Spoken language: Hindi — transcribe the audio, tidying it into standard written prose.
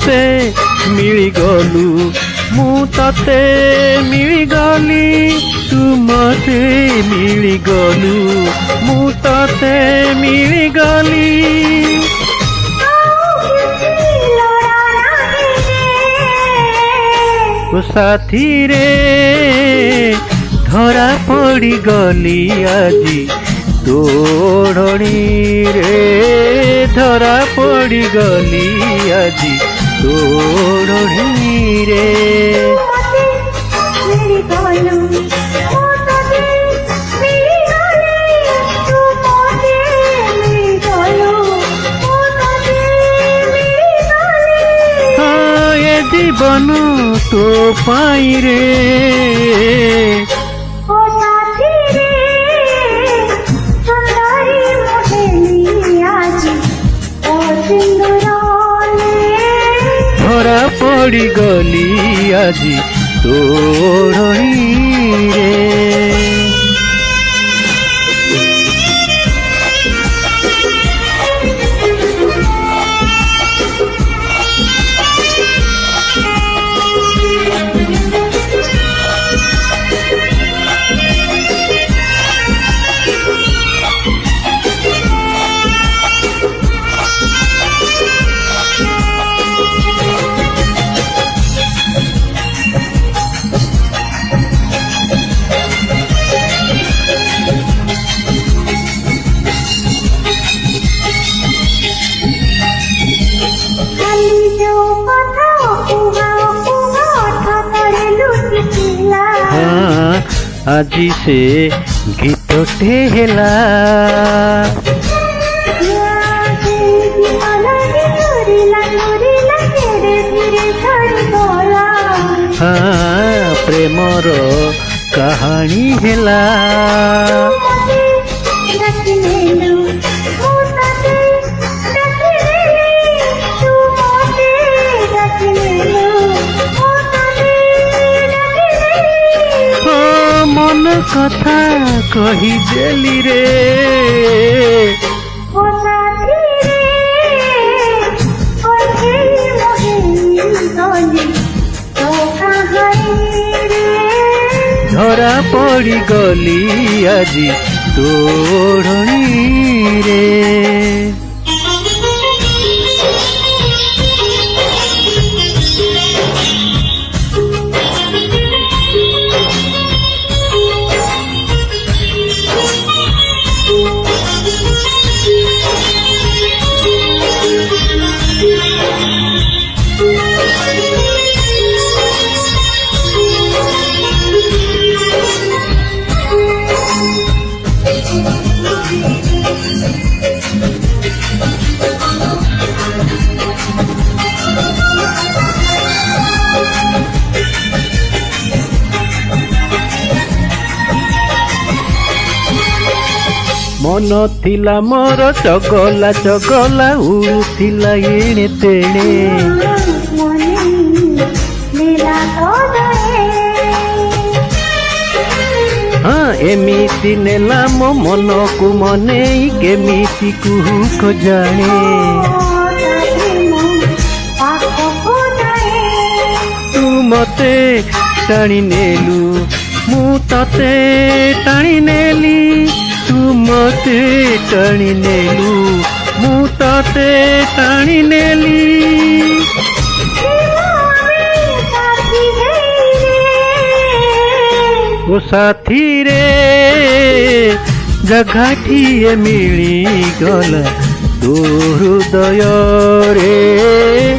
मते मिलिगलु मु तते मिलिगली तू मते मिलिगलु मु तते मिलिगली ओ साथी रे धरा पड़ी गली आजी तोड़नी रे धरा पड़ी गली आजी तोड़नी रे हाँ ये जीवन तो पाई रे धरा पड़ी गली आजी तोड़नी रे আজি से गीतटे हेला हाँ प्रेमर कहानी हेला मन कथा कही देली रे धरा पड़ी गली आजी तोड़नी रे मन थिला मोर चगला चगला उड़ुथिला एणे तेणे हाँ एमिति नेला मो मन को मने केमिति कुहुक जाने तू मते टाणी नेलु मु तते टाणी नेली तू मते टाणी नेलु मु तते टाणी नेली ओ साथी रे जगाठिए मिली गला तोर हृदय रे